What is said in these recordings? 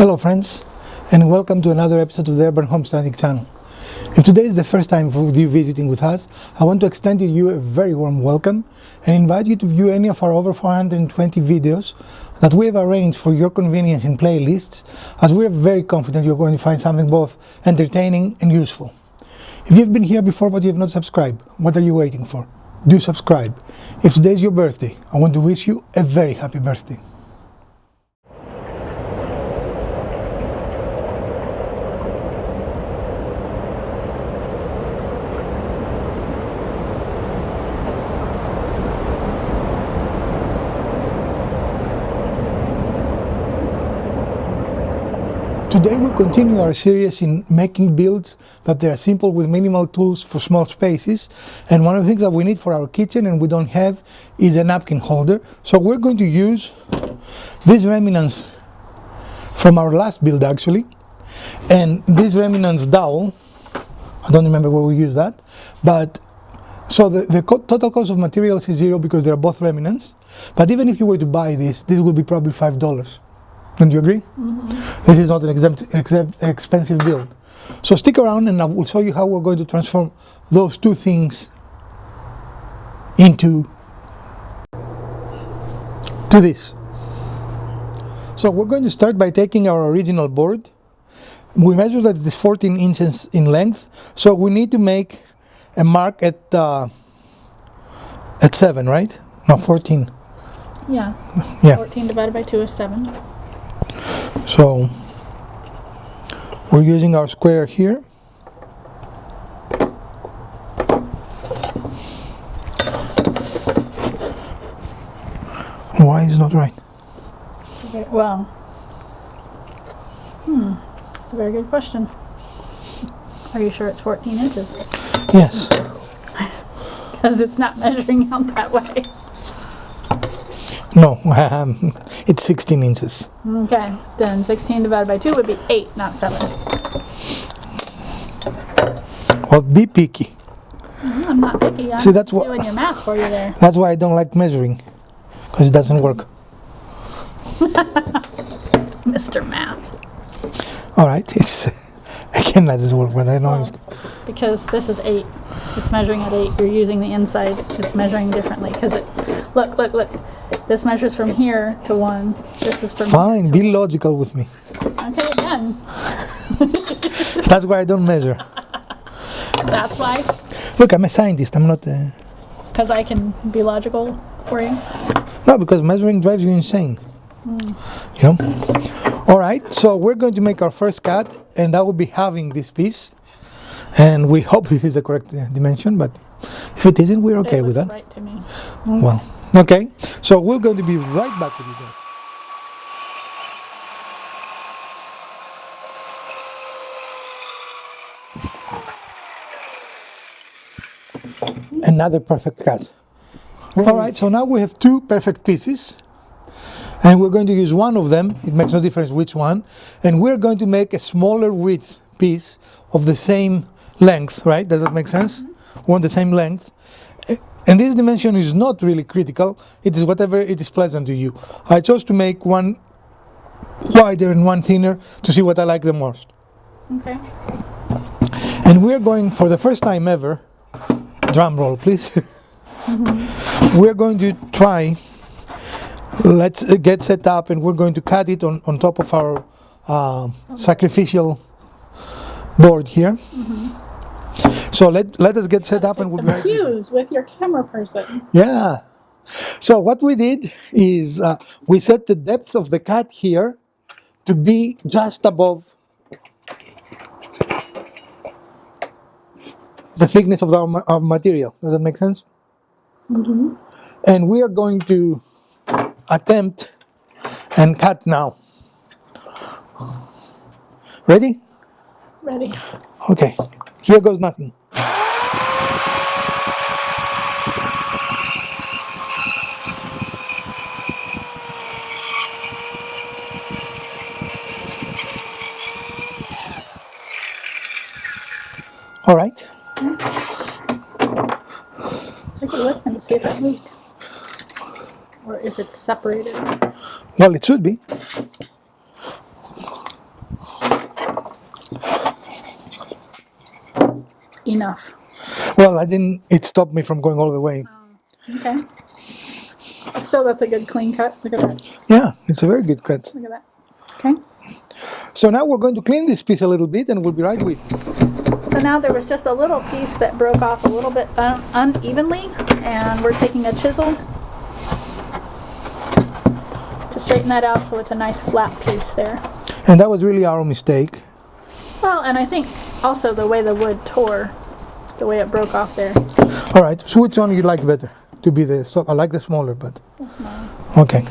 Hello friends, and welcome to another episode of the Urban Homesteading channel. If today is the first time of you visiting with us, I want to extend to you a very warm welcome and invite you to view any of our over 420 videos that we have arranged for your convenience in playlists, as we are very confident you're going to find something both entertaining and useful. If you've been here before but you have not subscribed, what are you waiting for? Do subscribe. If today is your birthday, I want to wish you a very happy birthday. Today we'll continue our series in making builds that they are simple with minimal tools for small spaces, and one of the things that we need for our kitchen and we don't have is a napkin holder. So we're going to use these remnants from our last build actually, and this remnants dowel. I don't remember where we use that, but so the total cost of materials is zero because they're both remnants, but even if you were to buy this will be probably $5. Don't you agree? Mm-hmm. This is not an expensive build. So stick around and I will show you how we're going to transform those two things into this. So we're going to start by taking our original board. We measure that it is 14 inches in length, so we need to make a mark at 7, right? No, 14. Yeah. 14 divided by 2 is 7. So we're using our square here. Why is it not right? Well, it's a very good question. Are you sure it's 14 inches? Yes. Because it's not measuring out that way. No, it's 16 inches. Okay, then 16 divided by 2 would be 8, not 7. Well, be picky. I'm not picky. I'm See, that's doing your math for you there. That's why I don't like measuring, because it doesn't work. Mr. Math. All right, I cannot just work, but I know it's because this is 8. It's measuring at 8. You're using the inside. It's measuring differently because look. This measures from here to 1. This is from fine. Be logical with me. Okay, again. That's why I don't measure. That's why? Look, I'm a scientist. I'm not. Because I can be logical for you? No, because measuring drives you insane. You know? All right, so we're going to make our first cut, and that will be having this piece. And we hope this is the correct dimension, but if it isn't, we're okay with that. Right to me. Well, okay. So we're going to be right back with you guys. Another perfect cut. All right, so now we have two perfect pieces, and we're going to use one of them. It makes no difference which one, and we're going to make a smaller width piece of the same length, right? Does that make sense? We want the same length. And this dimension is not really critical. It is whatever it is pleasant to you. I chose to make one wider and one thinner to see what I like the most. Okay. And we're going, for the first time ever, drum roll please. We're going to try, let's get set up, and we're going to cut it on top of our sacrificial board here. So let us get set up and we'll be right cues with your camera person. Yeah. So what we did is we set the depth of the cut here to be just above the thickness of our material. Does that make sense? Mm-hmm. And we are going to attempt and cut now. Ready? Ready. Okay. Here goes nothing. All right. Take a look and see if it moved. Or if it's separated. Well, it should be. enough? Well, I didn't. It stopped me from going all the way. Okay. So that's a good clean cut. Look at that. Yeah, it's a very good cut. Look at that. Okay. So now we're going to clean this piece a little bit, and we'll be right with you. So now there was just a little piece that broke off a little bit unevenly, and we're taking a chisel to straighten that out so it's a nice flat piece there. And that was really our mistake. Well, and I think also the way the wood tore, the way it broke off there. All right, so which one you like better? To be the, so I like the smaller, but okay.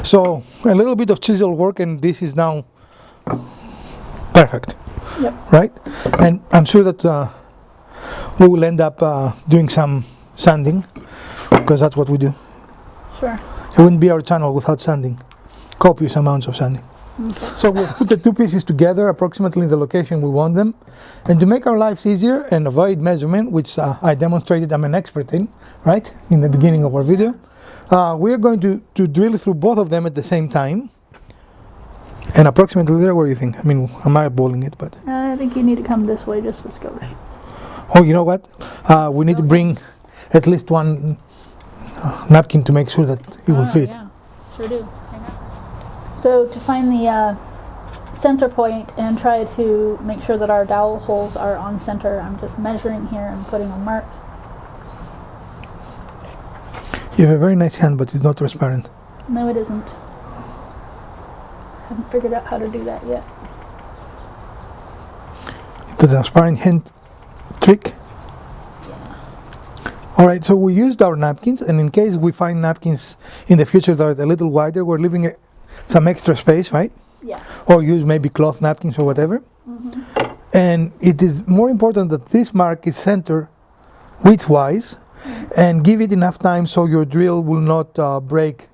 So a little bit of chisel work, and this is now perfect. Yep. Right? And I'm sure that we will end up doing some sanding, because that's what we do. Sure. It wouldn't be our channel without sanding, copious amounts of sanding. Okay. So we'll put the two pieces together approximately in the location we want them. And to make our lives easier and avoid measurement, which I demonstrated I'm an expert in, right, in the beginning of our video, we're going to drill through both of them at the same time. And approximately there, what do you think? I mean, I'm eyeballing it, but... I think you need to come this way just a skosh. Oh, you know what? We need to bring at least one napkin to make sure that it will fit. Yeah, sure do. So to find the center point and try to make sure that our dowel holes are on center, I'm just measuring here and putting a mark. You have a very nice hand, but it's not transparent. No, it isn't. Haven't figured out how to do that yet. The transparent hand trick. All right, so we used our napkins, and in case we find napkins in the future that are a little wider, we're leaving some extra space, right? Yeah. Or use maybe cloth napkins or whatever. Mm-hmm. And it is more important that this mark is centered widthwise, and give it enough time so your drill will not break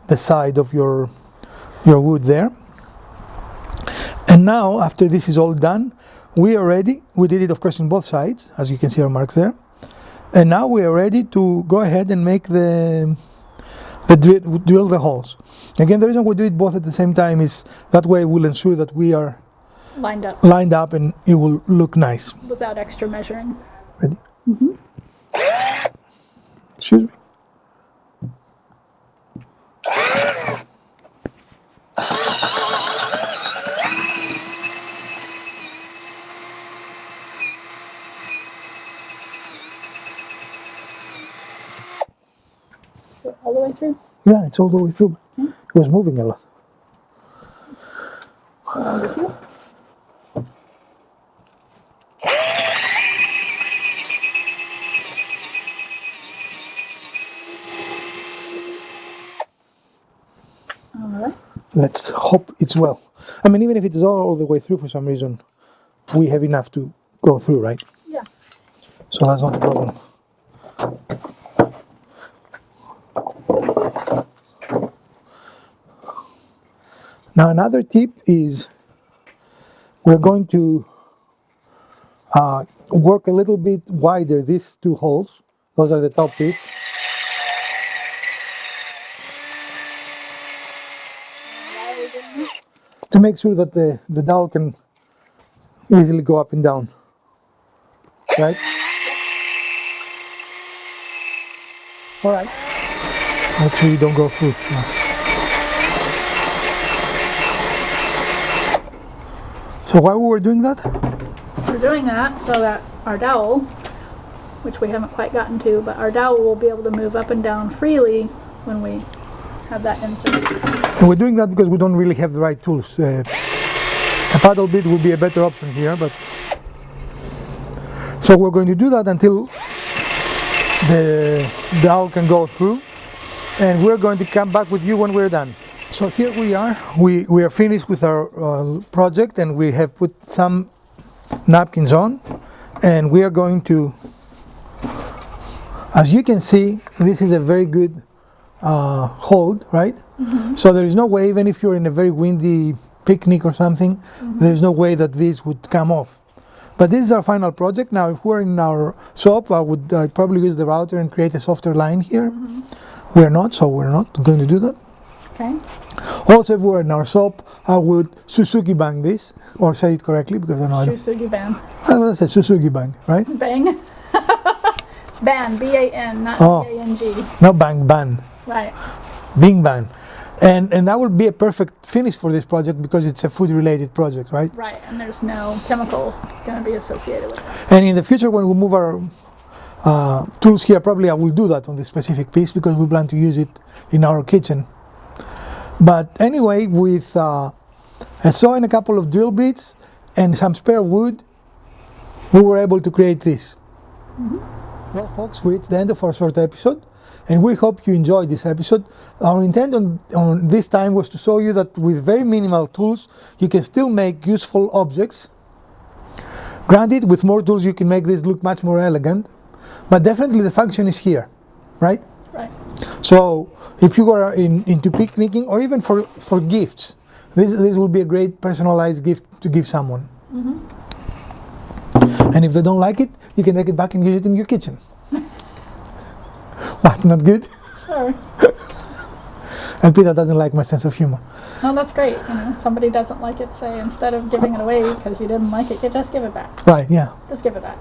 the side of your wood there. And now, after this is all done, we are ready. We did it, of course, on both sides, as you can see our marks there. And now we are ready to go ahead and make drill the holes. Again, the reason we do it both at the same time is that way we'll ensure that we are lined up and it will look nice. Without extra measuring. Ready? Mm-hmm. Excuse me. All the way through? Yeah, it's all the way through. It was moving a lot. With you? All right. Let's hope it's well. I mean, even if it is all the way through for some reason, we have enough to go through, right? Yeah. So that's not a problem. Now another tip is we're going to work a little bit wider these two holes. Those are the top piece. To make sure that the dowel can easily go up and down. Right? All right. Make sure you don't go through. So why we were doing that? We're doing that so that our dowel, which we haven't quite gotten to, but our dowel will be able to move up and down freely when we have that insert. And we're doing that because we don't really have the right tools. A paddle bit would be a better option here, but so we're going to do that until the dowel can go through, and we're going to come back with you when we're done. So here we are. We are finished with our project, and we have put some napkins on, and we are going to, as you can see, this is a very good hold, right? Mm-hmm. So there is no way, even if you're in a very windy picnic or something, mm-hmm. there is no way that this would come off. But this is our final project. Now, if we're in our shop, I would probably use the router and create a softer line here. Mm-hmm. We're not, so we're not going to do that. Okay. Also, if we're in our shop, I would Suzuki bang this, or say it correctly because I know I don't. Suzuki ban. I would say Suzuki bang, right? Bang. Ban. B-A-N, not B-A-N-G. Not bang, ban. Right. Bing bang. And that will be a perfect finish for this project because it's a food related project, right? Right, and there's no chemical going to be associated with it. And in the future when we move our tools here, probably I will do that on this specific piece because we plan to use it in our kitchen. But anyway, with a saw and a couple of drill bits and some spare wood, we were able to create this. Mm-hmm. Well folks, we reached the end of our short episode. And we hope you enjoyed this episode. Our intent on this time was to show you that with very minimal tools, you can still make useful objects. Granted, with more tools, you can make this look much more elegant. But definitely the function is here, right? Right. So if you are into picnicking or even for gifts, this will be a great personalized gift to give someone. Mm-hmm. And if they don't like it, you can take it back and use it in your kitchen. What, not good? Sure. And Peter doesn't like my sense of humor. No, that's great. You know, somebody doesn't like it, say, instead of giving it away because you didn't like it, you just give it back. Right, yeah. Just give it back.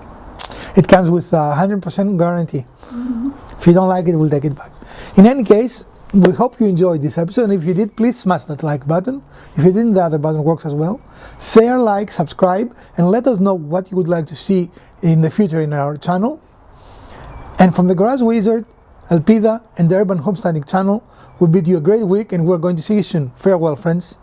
It comes with a 100% guarantee. Mm-hmm. If you don't like it, we'll take it back. In any case, we hope you enjoyed this episode. And if you did, please smash that like button. If you didn't, the other button works as well. Share, like, subscribe, and let us know what you would like to see in the future in our channel. And from the Garage Wizard, Elpida, and the Urban Homesteading channel, we bid you a great week, and we're going to see you soon. Farewell, friends.